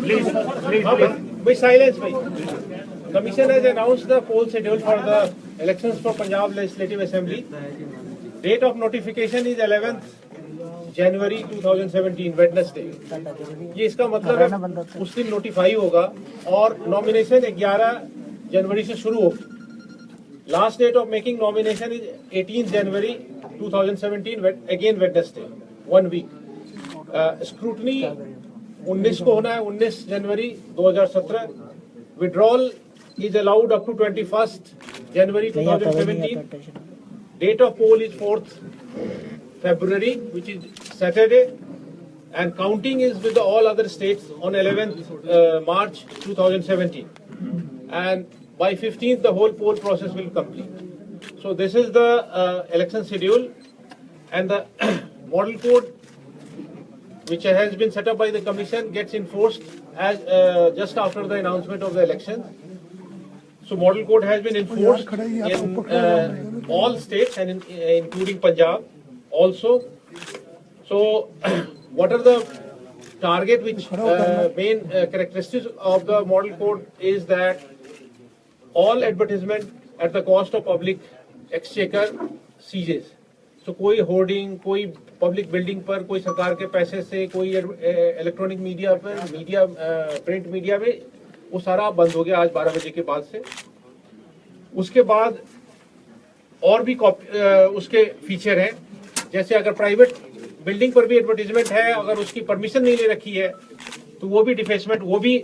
Please, please silence, please. Commission has announced the poll schedule for the elections for Punjab Legislative Assembly. Date of notification is 11th January 2017, Wednesday. ये इसका मतलब है उस दिन notify होगा और nomination 11 जनवरी से शुरू होगी. Last date of making nomination is 18th January 2017, again Wednesday, 1 week. Scrutiny 19 को होना है, 19 जनवरी 2017. Withdrawal is allowed up to 21st January 2017. Date of poll is 4th February, which is Saturday, and counting is with all other states on 11th March 2017. And by 15th, the whole poll process will complete. So this is the election schedule, and the model code, which has been set up by the commission, gets enforced as just after the announcement of the election. So model code has been enforced in all states and including Punjab also. So what are the target which main characteristics of the model code is that all advertisement at the cost of public exchequer ceases. So कोई hoarding, कोई public building पर, कोई सरकार के पैसे से, कोई electronic media पर, मीडिया प्रिंट मीडिया में, वो सारा बंद हो गया आज 12 बजे के बाद से. उसके बाद और भी उसके फीचर हैं, जैसे अगर प्राइवेट बिल्डिंग पर भी एडवर्टीजमेंट है, अगर उसकी परमिशन नहीं ले रखी है तो वो भी डिफेसमेंट, वो भी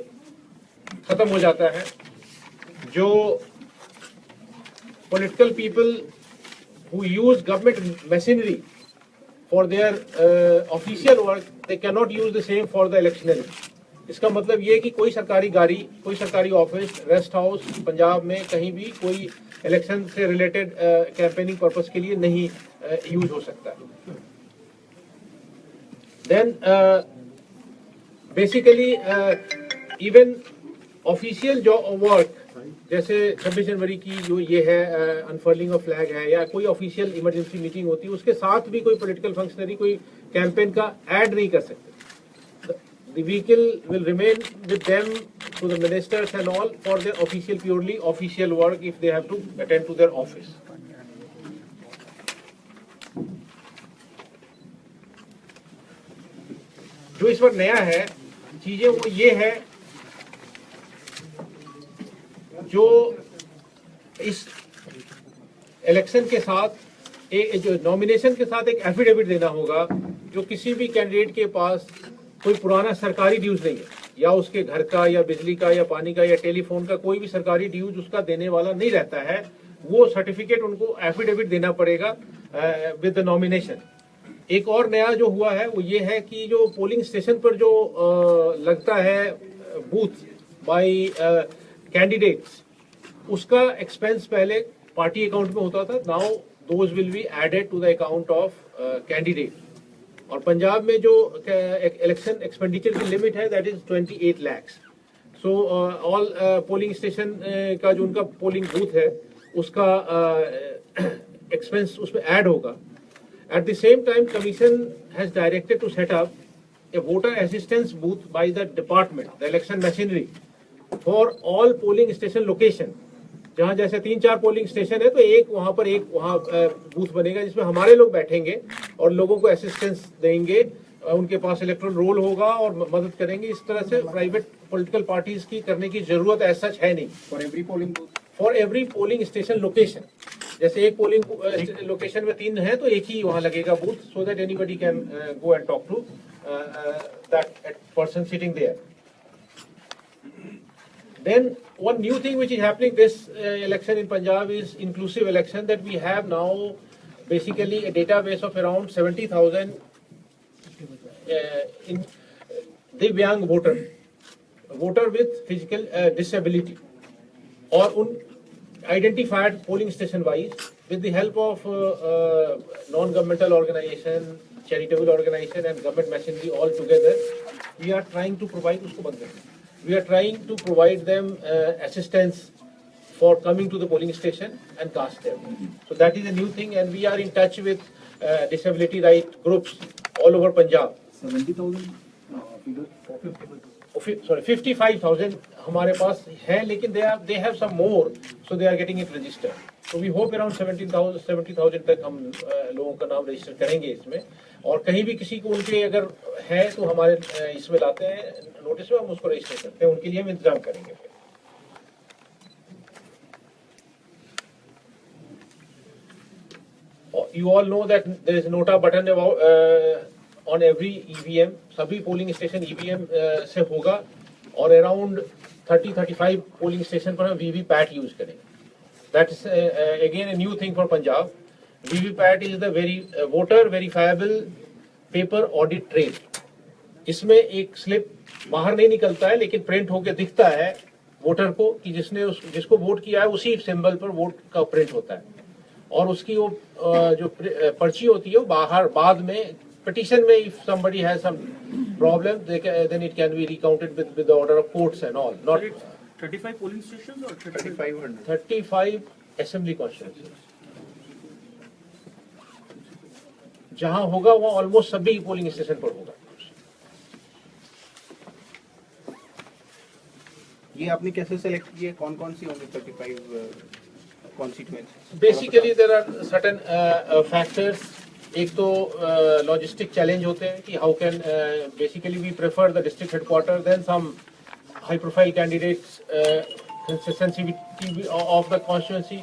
खत्म हो जाता है. जो political people who use government machinery for their official work, they cannot use the same for the electioneering. इसका मतलब ये है कि कोई सरकारी गाड़ी, कोई सरकारी ऑफिस, रेस्ट हाउस पंजाब में कहीं भी कोई इलेक्शन से रिलेटेड कैंपेनिंग पर्पस के लिए नहीं यूज हो सकता. देन बेसिकली इवन ऑफिशियल जो वर्क, जैसे 26 जनवरी की जो ये है अनफर्लिंग ऑफ फ्लैग है, या कोई ऑफिशियल इमरजेंसी मीटिंग होती है, उसके साथ भी कोई पॉलिटिकल फंक्शनरी कोई कैंपेन का ऐड नहीं कर सकते. The vehicle will remain with them, to the ministers and all, for their official, purely official work if they have to attend to their office. जो इस पर नया है चीजें वो ये है, जो इस इलेक्शन के साथ जो नॉमिनेशन के साथ एक एफिडेविट देना होगा, जो किसी भी कैंडिडेट के पास कोई पुराना सरकारी ड्यूज नहीं है, या उसके घर का या बिजली का या पानी का या टेलीफोन का कोई भी सरकारी ड्यूज उसका देने वाला नहीं रहता है, वो सर्टिफिकेट उनको एफिडेविट देना पड़ेगा विद द नॉमिनेशन. एक और नया जो हुआ है वो ये है कि जो पोलिंग स्टेशन पर जो लगता है बूथ बाय कैंडिडेट्स, उसका एक्सपेंस पहले पार्टी अकाउंट में होता था. Now those will be added to the account of candidate. और पंजाब में जो इलेक्शन एक्सपेंडिचर की लिमिट है that is 28 lakhs. So all polling station का जो उनका पोलिंग बूथ है उसका एक्सपेंस उसमें ऐड होगा. At the same time commission has directed to set up a voter assistance booth by the department, the election machinery, for all polling station location. जहां जैसे 3-4 polling station है तो एक वहां बूथ बनेगा जिसमें हमारे लोग बैठेंगे और लोगों को असिस्टेंस देंगे, उनके पास इलेक्ट्रॉन रोल होगा और मदद करेंगे. इस तरह से प्राइवेट पॉलिटिकल पार्टीज की करने की जरूरत ऐसा सच है नहीं. For every polling station location, जैसे एक पोलिंग लोकेशन में 3 है तो एक ही वहां लगेगा booth, so that anybody can go and talk to that person sitting there. Then one new thing which is happening this election in Punjab is inclusive election, that we have now basically a database of around 70,000 in Divyang voter with physical disability, or un identified polling station wise with the help of non-governmental organization, charitable organization and government machinery all together. We are trying to provide We are trying to provide them assistance for coming to the polling station and cast them. So that is a new thing, and we are in touch with disability right groups all over Punjab. 70,000 figure. sorry 55,000 हमारे पास है, लेकिन they have some more, so they are getting it registered. So we hope around 70,000 तक हम लोगों का नाम register करेंगे इसमें, और कहीं भी किसी को उनके अगर है तो हमारे इसमें लाते हैं नोटिस में, हम उसको रजिस्टर करते हैं, उनके लिए हम इंतजाम करेंगे। You all know that there is nota button about on every EVM, सभी पोलिंग स्टेशन EVM से होगा, और अराउंड 30-35 पोलिंग स्टेशन पर हम वीवीपैट यूज करेंगे। That is again a new thing for Punjab. VVPAT is the very voter verifiable paper audit trail. इसमें एक slip बाहर नहीं निकलता है, लेकिन प्रिंट होकर दिखता है वोटर को कि जिसको वोट किया है उसी सिंबल पर वोट का प्रिंट होता है, और उसकी वो जो पर्ची होती है वो बाहर बाद में पिटीशन में if somebody has some problem then it can be recounted with the order of courts and all. Not 35 polling stations or 3500? 35 assembly constituencies जहां होगा वो ऑलमोस्ट सभी पोलिंग स्टेशन पर होगा। ये आपने कैसे सेलेक्ट किए, कौन कौन सी होंगी 35 constituency? Basically there are certain factors. एक तो लॉजिस्टिक चैलेंज होते हैं कि how can basically we prefer the district headquarter, then some high profile candidates, sensitivity of the constituency,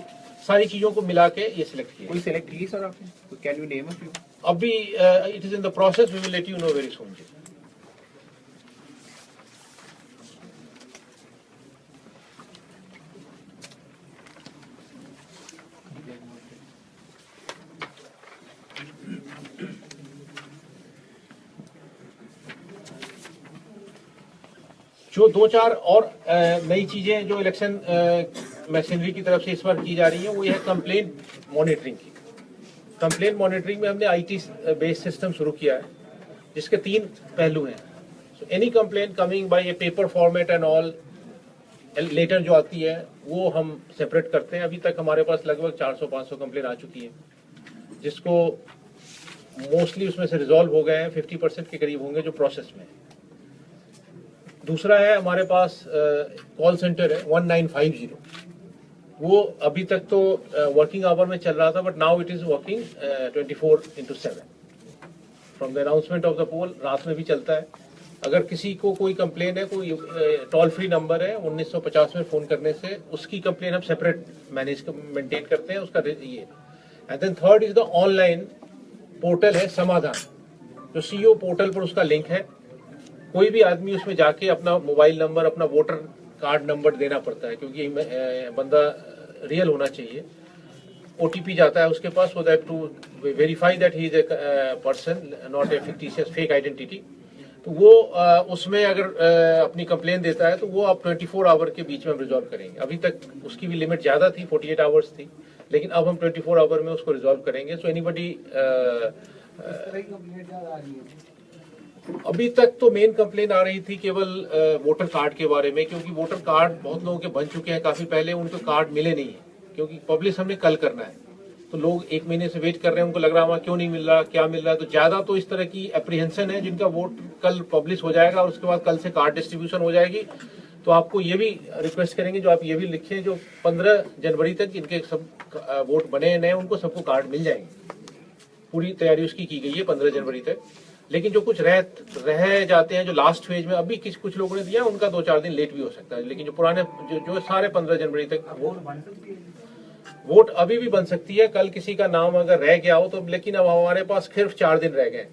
सारी चीजों को मिला के ये सिलेक्ट किया। कोई सेलेक्ट की सर आपने? Can you name a few? अभी it is in the process, we will let you know very soon जी। जो दो चार और नई चीजें जो इलेक्शन मशीनरी की तरफ से इस बार की जा रही है वो है कंप्लेंट मॉनिटरिंग की। कंप्लेंट मॉनिटरिंग में हमने आईटी बेस्ड सिस्टम शुरू किया है, जिसके 3 पहलू हैं। So any complaint coming by a paper format and all letter जो आती है वो हम सेपरेट करते हैं। अभी तक हमारे पास लगभग 400-500 कंप्लेंट आ चुकी है, जिसको मोस्टली उसमें से रिजॉल्व हो गए हैं, 50% के करीब होंगे जो प्रोसेस में। दूसरा है हमारे पास कॉल सेंटर है 1950, वो अभी तक तो वर्किंग आवर में चल रहा था, but now it is working 24/7 from the announcement of the poll. रात में भी चलता है। अगर किसी को कोई कंप्लेन है, कोई टोल फ्री नंबर है 1950 में फोन करने से, उसकी कंप्लेन हम सेपरेट मेंटेन करते हैं उसका ये। And then third is the online portal है समाधान, जो सीओ पोर्टल पर उसका लिंक है। कोई भी आदमी उसमें जाके अपना मोबाइल नंबर, अपना वोटर कार्ड नंबर देना पड़ता है, क्योंकि बंदा रियल होना चाहिए। ओटीपी जाता है उसके पास, so that to verify that he is a person, not a fictitious fake identity. तो वो उसमें अगर अपनी कंप्लेन देता है तो वो आप 24 आवर के बीच में हम रिजॉल्व करेंगे। अभी तक उसकी भी लिमिट ज्यादा थी, 48 आवर्स थी, लेकिन अब हम 24 आवर में उसको रिजॉल्व करेंगे। सो एनीबडी अभी तक तो मेन कंप्लेन आ रही थी केवल वोटर कार्ड के बारे में, क्योंकि वोटर कार्ड बहुत लोगों के बन चुके हैं काफी पहले, उनको कार्ड मिले नहीं है, क्योंकि पब्लिश हमने कल करना है। तो लोग 1 महीने से वेट कर रहे हैं, उनको लग रहा है क्यों नहीं मिल रहा, क्या मिल रहा है। तो ज्यादा तो इस तरह की एप्रीहेंशन है जिनका वोट कल पब्लिश हो जाएगा और उसके बाद कल से कार्ड डिस्ट्रीब्यूशन हो जाएगी। तो आपको ये भी रिक्वेस्ट करेंगे, जो आप ये भी लिखें, जो 15 जनवरी तक जिनके सब वोट बने हैं नए, उनको सबको कार्ड मिल जाएंगे। पूरी तैयारी उसकी की गई है 15 जनवरी तक। लेकिन जो कुछ रह जाते हैं, जो लास्ट फेज में अभी कुछ लोगों ने दिया, उनका 2-4 दिन लेट भी हो सकता है। लेकिन जो पुराने जो सारे 15 जनवरी तक वोट अभी भी बन सकती है। कल किसी का नाम अगर रह गया हो तो, लेकिन अब हमारे पास सिर्फ 4 दिन रह गए।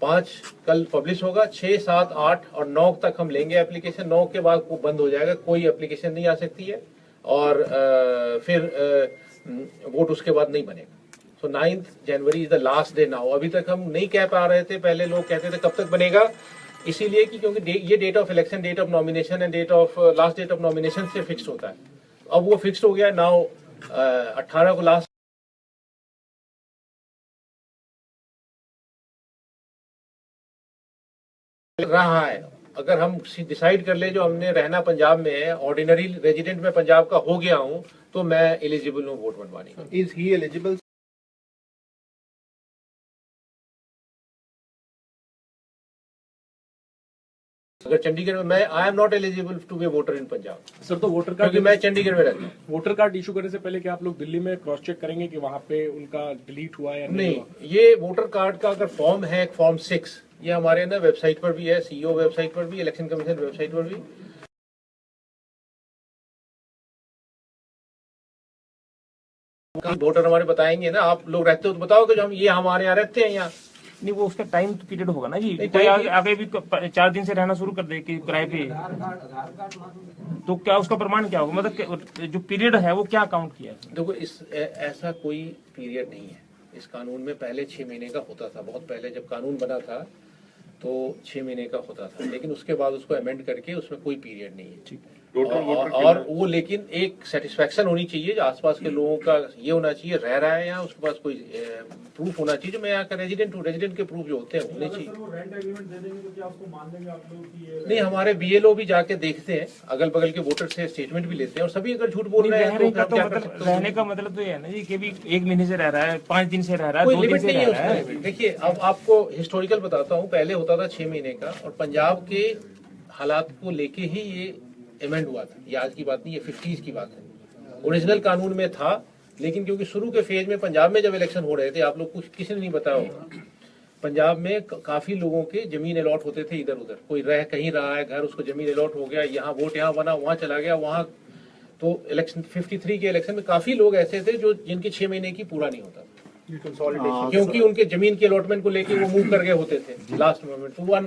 5 कल पब्लिश होगा, 6, 7, 8 और 9 तक हम लेंगे एप्लीकेशन। 9 के बाद वो बंद हो जाएगा, कोई एप्लीकेशन नहीं आ सकती है, और फिर वोट उसके बाद नहीं बनेगा। So 9th January is the last day now. अभी तक हम नहीं कह पा रहे थे, पहले लोग कहते थे कब तक बनेगा, इसीलिए कि क्योंकि ये date of election, date of nomination and date of last date of nomination से फिक्स होता है। अब वो फिक्स हो गया नाउ। 18 को लास्ट रहा है। अगर हम डिसाइड कर ले जो हमने रहना पंजाब में है, ऑर्डिनरी रेजिडेंट में पंजाब का हो गया हूं, तो मैं एलिजिबल हूँ वोट बनवाने का। Is he eligible? अगर चंडीगढ़ में मैं I am not eligible to be voter in Punjab, sir तो वोटर क्योंकि कार्ड मैं चंडीगढ़ में रहता हूँ। वोटर कार्ड इशू करने से पहले क्या आप लोग दिल्ली में क्रॉस चेक करेंगे कि वहाँ पे उनका डिलीट हुआ या नहीं नहीं, हुआ? ये वोटर कार्ड का अगर फॉर्म है फॉर्म 6, ये हमारे ना वेबसाइट पर भी है, सीईओ वेबसाइट पर भी, इलेक्शन कमीशन वेबसाइट पर भी। वोटर हमारे बताएंगे ना, आप लोग रहते हो तो बताओ कि जो हम ये हमारे यहाँ रहते हैं यहाँ। नहीं, वो उसका टाइम पीरियड होगा ना जी। नहीं, कोई time आगे भी 4 दिन से रहना शुरू कर दे कि किराए पे, तो क्या उसका प्रमाण क्या होगा? मतलब जो पीरियड है वो क्या काउंट किया है? देखो, ऐसा कोई पीरियड नहीं है इस कानून में। पहले 6 महीने का होता था, बहुत पहले जब कानून बना था तो 6 महीने का होता था, लेकिन उसके बाद उसको अमेंड करके उसमें कोई पीरियड नहीं है। और वो लेकिन एक सेटिस्फैक्शन होनी चाहिए, जो आसपास के लोगों का ये होना चाहिए, रह रहा है यहाँ, उसके पास कोई प्रूफ होना चाहिए, जो मैं यहाँ का रेजिडेंट हूँ, रेजिडेंट के प्रूफ जो होते हैं होने चाहिए। नहीं, हमारे बीएलओ भी जाके देखते हैं, अगल बगल के वोटर से स्टेटमेंट भी लेते हैं, और सभी अगर झूठ बोल रहे हैं रहने तो का हम क्या कर मतलब, सकते हैं? रहने का मतलब तो ये है ना जी कि भी 1 महीने से रह रहा है, 5 दिन से रह रहा है, कोई 2 दिन लिमिट से नहीं है रह रहा है। उसमें। देखिए, अब आपको हिस्टोरिकल बताता हूँ, पहले होता था 6 महीने का, और पंजाब के हालात को लेके ही ये अमेंड हुआ था। ये आज की बात नहीं, ये 50s की बात है। ओरिजिनल कानून में था, लेकिन क्योंकि शुरू के फेज में पंजाब में जब इलेक्शन हो रहे थे, आप लोग कुछ किसी ने नहीं बताया होगा, पंजाब में काफी लोगों के जमीन अलॉट होते थे इधर उधर, कोई रह कहीं रहा है घर, उसको जमीन अलॉट हो गया, यहाँ वोट यहाँ बना, वहाँ चला गया, वहाँ। तो इलेक्शन 53 के इलेक्शन में काफी लोग ऐसे थे जो जिनके 6 महीने की पूरा नहीं होता था, कंसोलिडेशन। क्योंकि उनके जमीन के अलॉटमेंट को लेके वो मूव कर गए होते थे लास्ट मोमेंट, तो वो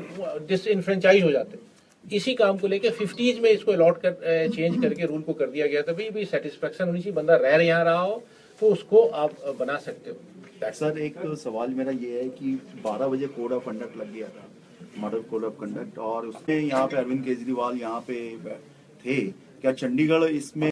डिसइनफ्रेंचाइज हो जाते। इसी काम को लेके 50s में इसको अलॉट कर चेंज करके रूल को कर दिया गया था। भाई सेटिस्फेक्शन होनी चाहिए, बंदा रह यहाँ रहा हो तो उसको आप बना सकते हो। सर, एक सवाल मेरा ये है कि 12 बजे कोड ऑफ कंडक्ट लग गया था, मॉडल कोड ऑफ कंडक्ट, और उसमें यहाँ पे अरविंद केजरीवाल यहाँ पे थे। क्या चंडीगढ़ इसमें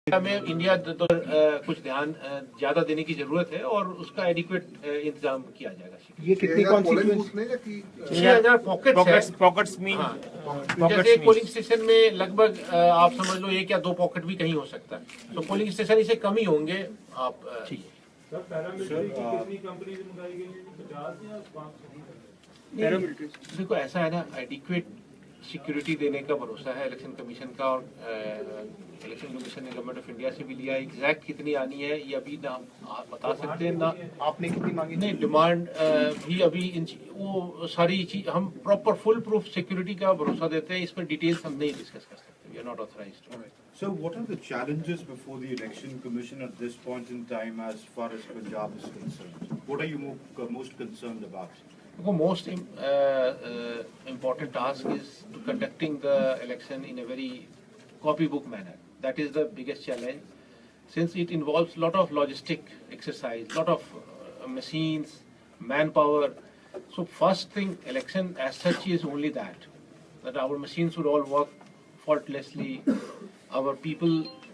में इंडिया कुछ ध्यान ज्यादा देने की जरूरत है, और उसका एडिक्वेट इंतजाम किया जाएगा। ये कितनी कॉन्स्टिट्यूएंसी? 6000 पॉकेट्स पॉकेट्स में, जैसे पोलिंग स्टेशन में लगभग आप समझ लो 1 या 2 पॉकेट भी कहीं हो सकता है, तो पोलिंग स्टेशन इसे कम ही होंगे। आप देखो, ऐसा है ना, एडिक्वेट सिक्योरिटी देने का भरोसा है इलेक्शन कमीशन का, और इलेक्शन कमीशन ने गवर्नमेंट ऑफ इंडिया से भी लिया। एग्जैक्ट कितनी आनी है ये अभी ना आप बता सकते हैं ना। आपने कितनी मांगी? नहीं, डिमांड भी अभी वो सारी चीज हम प्रॉपर फुल प्रूफ सिक्योरिटी का भरोसा देते हैं, इस पर डिटेल्स हम नहीं डिस्कस कर सकते, we are not authorized. So what are the challenges before the Election Commission at this point in time as far as Punjab is concerned? What are you most concerned about? The most important task is to conducting the election in a very copybook manner. That is the biggest challenge, since it involves a lot of logistic exercise, lot of machines, manpower. So first thing, election as such is only that our machines should all work faultlessly. Our people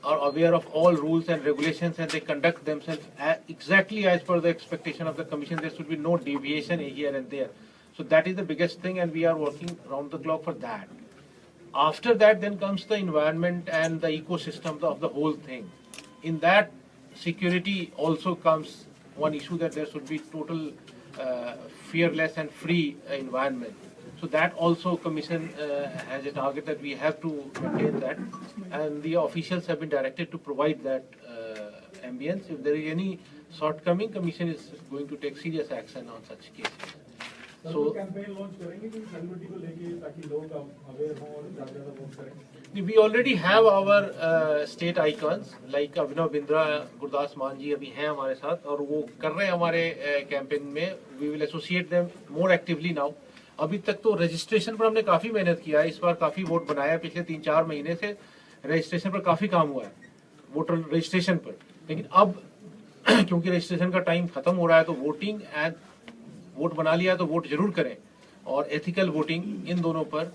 are aware of all rules and regulations, and they conduct themselves exactly as per the expectation of the commission. There should be no deviation here and there. So that is the biggest thing, and we are working round the clock for that. After that, then comes the environment and the ecosystem of the whole thing. In that, security also comes one issue, that there should be total fearless and free environment. So that also commission has a target that we have to maintain that, and the officials have been directed to provide that ambience. If there is any shortcoming, commission is going to take serious action on such cases. So campaign launch करेंगे कि celebrity को लेके ताकि लोग aware हों और ज्यादा vote करें? we already have our state icons like Abhinav Bindra, Gurdas मान जी अभी हैं हमारे साथ और वो कर रहे हैं हमारे कैंपेन में. We will associate them more actively now. अभी तक तो रजिस्ट्रेशन पर हमने काफी मेहनत किया है. इस बार काफी वोट बनाया है. पिछले 3-4 महीने से रजिस्ट्रेशन पर काफी काम हुआ है, वोटर रजिस्ट्रेशन पर. लेकिन अब क्योंकि रजिस्ट्रेशन का टाइम खत्म हो रहा है तो वोटिंग एंड वोट बना लिया है तो वोट जरूर करें और एथिकल वोटिंग, इन दोनों पर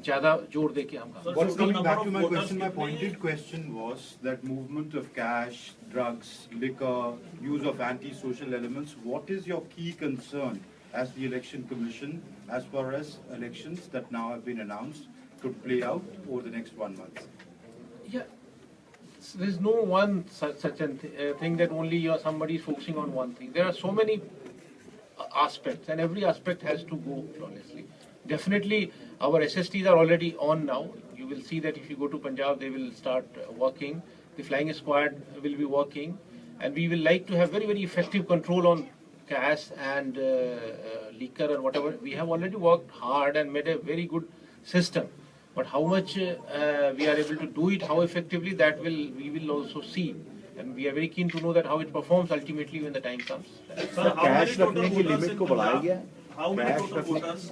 ज्यादा जोर देके हम काम. What's coming back to my question? My pointed question was that movement of cash, drugs, liquor, use of anti-social elements. What is your key concern as the election commission, as far as elections that now have been announced could play out over the next 1 month? Yeah, there's no one such a thing that only somebody is focusing on one thing. There are so many aspects, and every aspect has to go flawlessly. Definitely, our SSTs are already on now. You will see that if you go to Punjab, they will start working. The flying squad will be working, and we will like to have very, very effective control on cash and liquor and whatever. We have already worked hard and made a very good system. But how much we are able to do it, how effectively, that we will also see, and we are very keen to know that how it performs ultimately when the time comes. Cash रखने की limit को बढ़ाया गया है. How many Cash total रखने- voters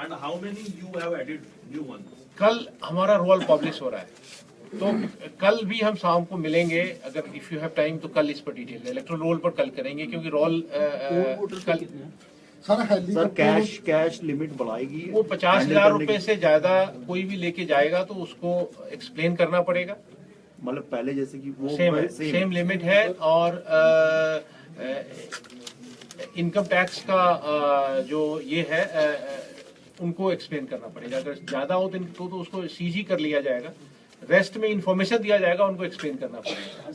and how many you have added new ones? कल हमारा role publish हो रहा है, तो कल भी हम शाम को मिलेंगे. अगर इफ यू हैव टाइम तो कल इस पर डिटेल इलेक्ट्रल रोल पर कल करेंगे, क्योंकि रोल कल सर कैश लिमिट बढ़ाएगी. वो 50,000 रुपए से ज्यादा कोई भी लेके जाएगा तो उसको एक्सप्लेन करना पड़ेगा. मतलब पहले जैसे कि वो सेम लिमिट है. और इनकम टैक्स का जो ये है उनको एक्सप्लेन करना पड़ेगा. अगर ज्यादा हो तो उसको सीजी कर लिया जाएगा. रेस्ट में इंफॉर्मेशन दिया जाएगा, उनको एक्सप्लेन करना पड़ेगा.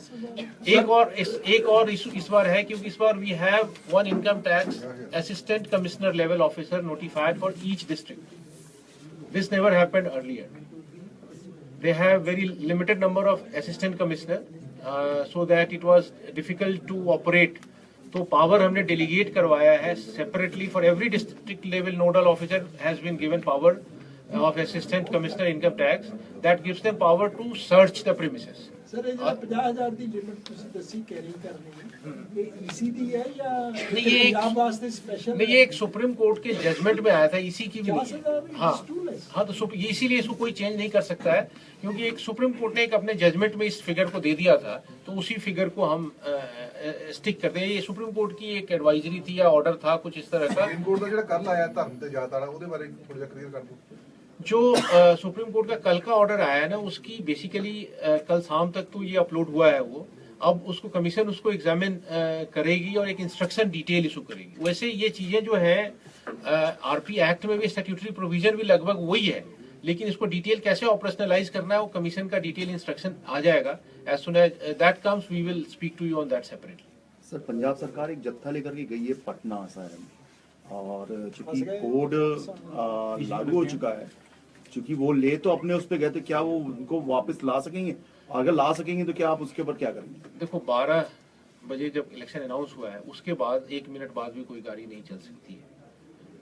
एक और इशू इस बार है, क्योंकि इस बार we have one income tax assistant commissioner level officer notified for each district. This never happened earlier. They have very limited number of assistant commissioner, so that it was difficult to operate. तो power हमने delegate करवाया है separately for every district level. Nodal officer has been given power of assistant commissioner income tax that gives them power to search the premises. Sir ਇਹ ਜਿਹੜਾ 50,000 ਦੀ limit ਤੁਸੀਂ ਦੱਸੀ carry ਕਰਨੀ ਹੈ ਇਹ ਈਸੀ ਦੀ ਹੈ ਜਾਂ ਪੰਜਾਬ ਵਾਸਤੇ स्पेशल? नहीं, ये एक सुप्रीम कोर्ट के जजमेंट में आया था, इसी की भी नहीं है. हाँ तो इसीलिए इसको कोई चेंज नहीं कर सकता है, क्योंकि एक सुप्रीम कोर्ट ने एक अपने जजमेंट में इस फिगर को दे दिया था, तो उसी फिगर को हम स्टिक करते हैं. ये सुप्रीम कोर्ट की एक एडवाइजरी थी या ऑर्डर था कुछ इस तरह का. सुप्रीम कोर्ट ਦਾ ਜਿਹੜਾ ਕੱਲ ਆਇਆ ਧਰਮ ਤੇ ਜਾਤ ਵਾਲਾ ਉਹਦੇ ਬਾਰੇ ਥੋੜਾ ਜਿਹਾ ਕਲੀਅਰ ਕਰ ਦਿਓ. जो सुप्रीम कोर्ट का कल का ऑर्डर आया है ना, उसकी बेसिकली कल शाम तक तो ये अपलोड हुआ है. वो अब उसको कमीशन उसको एग्जामिन करेगी और एक इंस्ट्रक्शन डिटेल इशू करेगी. वैसे ये चीजें जो है आरपी एक्ट में भी स्टैट्यूटरी प्रोविजन भी लगभग वही है, लेकिन इसको डिटेल कैसे ऑपरेशनलाइज करना है वो कमीशन का डिटेल इंस्ट्रक्शन आ जाएगा. As soon as that comes we will speak to you on that separately. Sir Punjab सरकार एक जत्था लेकर के गई है पटना शहर में, और चूंकि कोड लागू हो चुका है, चूंकि वो ले तो अपने उस पे गए थे, क्या वो उनको वापस ला सकेंगे? अगर ला सकेंगे तो क्या आप उसके ऊपर क्या करेंगे? देखो 12 बजे जब इलेक्शन अनाउंस हुआ है उसके बाद 1 मिनट बाद भी कोई गाड़ी नहीं चल सकती है.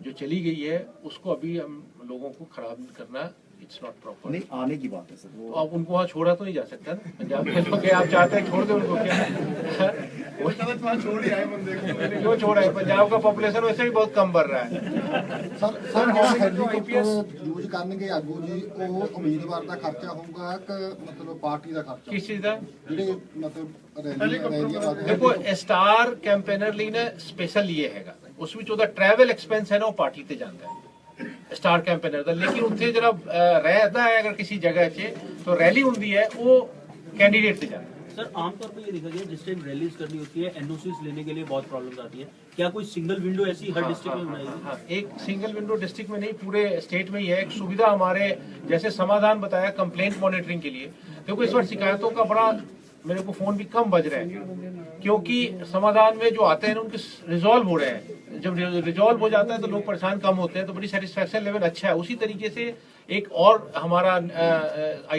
जो चली गई है उसको अभी हम लोगों को खराब करना, इट्स नॉट प्रॉपर. नहीं, आने की बात है सर. तो अब उनको वहाँ छोड़ा तो नहीं जा सकता ना. पंजाब के लोग आप चाहते हैं छोड़ दे उनको, क्या छोड़ ही आए बंदे को. क्यों छोड़ा है? पंजाब का पॉपुलेशन वैसे भी बहुत कम बढ़ रहा है. ਸਰ ਜਿਹੜਾ ਹੈਲੀਕਾਪਟਰ ਯੂਜ਼ ਕਰਨਗੇ ਆਗੂ ਜੀ, ਉਹ ਉਮੀਦਵਾਰ ਦਾ ਖਰਚਾ ਹੋਊਗਾ ਕਿ ਮਤਲਬ ਪਾਰਟੀ ਦਾ ਖਰਚਾ? किस चीज का? ਜਿਹੜੇ ਮਤਲਬ ਰੈਲੀਆਂ देखो स्टार कैंपेनर ਲਈ ਨਾ स्पेशल ये हैगा, ਉਸ ਵਿੱਚ ਉਹਦਾ ट्रैवल एक्सपेंस है ना, वो पार्टी ਤੇ ਜਾਂਦਾ है स्टार कैंपेनर ਦਾ. लेकिन ਉੱਥੇ ਜਿਹੜਾ रहता है अगर किसी जगह से, तो रैली ਹੁੰਦੀ है वो कैंडिडेट ਤੇ ਜਾਂਦਾ है. सर आमतौर पर ये देखा गया जिस टाइम रैलीज करनी होती है एनओसीज लेने के लिए बहुत प्रॉब्लम्स आती है. क्या कोई सिंगल विंडो ऐसी हर डिस्ट्रिक्ट में बनाई है? एक सिंगल विंडो डिस्ट्रिक्ट में नहीं, पूरे स्टेट में ही है. एक सुविधा हमारे जैसे समाधान बताया कंप्लेंट मॉनिटरिंग के लिए. देखो इस बार शिकायतों का बड़ा मेरे को फोन भी कम बज रहे हैं, क्योंकि समाधान में जो आते हैं उनके रिजॉल्व हो रहे हैं. जब रिजॉल्व हो जाता है तो लोग परेशान कम होते हैं, तो बड़ी सेटिस्फेक्शन लेवल अच्छा है. उसी तरीके से एक और हमारा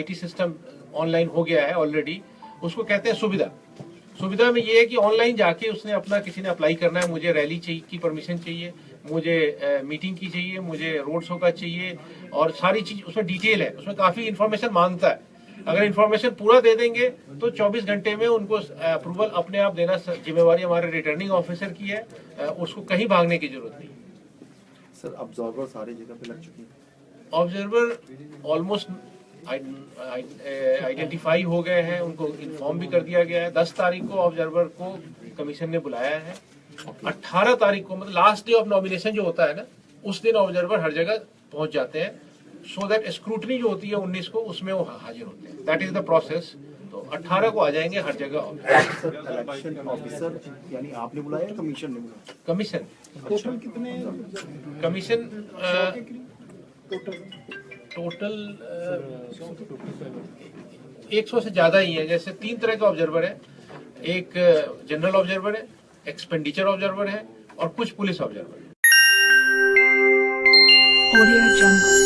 IT सिस्टम ऑनलाइन हो गया है ऑलरेडी, उसको कहते हैं सुविधा. सुविधा में ये है कि ऑनलाइन जाके उसने अपना किसी ने अप्लाई करना है, मुझे रैली चाहिए की परमिशन चाहिए मुझे मीटिंग की चाहिए, मुझे रोड शो का चाहिए, और सारी चीज उसमें डिटेल है, उसमें काफी इन्फॉर्मेशन मांगता है। अगर इन्फॉर्मेशन पूरा दे देंगे तो 24 घंटे में उनको अप्रूवल अपने आप देना जिम्मेवारी हमारे रिटर्निंग ऑफिसर की है, उसको कहीं भागने की जरूरत नहीं। सर ऑब्जर्वर सारी जगह पे लग चुके हैं। ऑब्जर्वर ऑलमोस्ट आइडेंटिफाई हो गए हैं, उनको इन्फॉर्म भी कर दिया गया है। 10 तारीख को ऑब्जर्वर को कमीशन ने बुलाया है। 18 तारीख को, मतलब लास्ट डे ऑफ नॉमिनेशन जो होता है ना, उस दिन ऑब्जर्वर हर जगह पहुंच जाते हैं, सो दैट स्क्रूटनी जो होती है 19 को, उसमें वो हाजिर होते हैं। That is the process. तो 18 को आ जाएंगे हर जगह। सर इलेक्शन ऑफिसर यानी आपने बुलाया या कमीशन ने बुलाया? कमीशन टोटल कितने कमीशन टोटल 100 से ज्यादा ही है। जैसे 3 तरह के ऑब्जर्वर है, एक जनरल ऑब्जर्वर है, एक्सपेंडिचर ऑब्जर्वर है, और कुछ पुलिस ऑब्जर्वर है। Audio Jungle.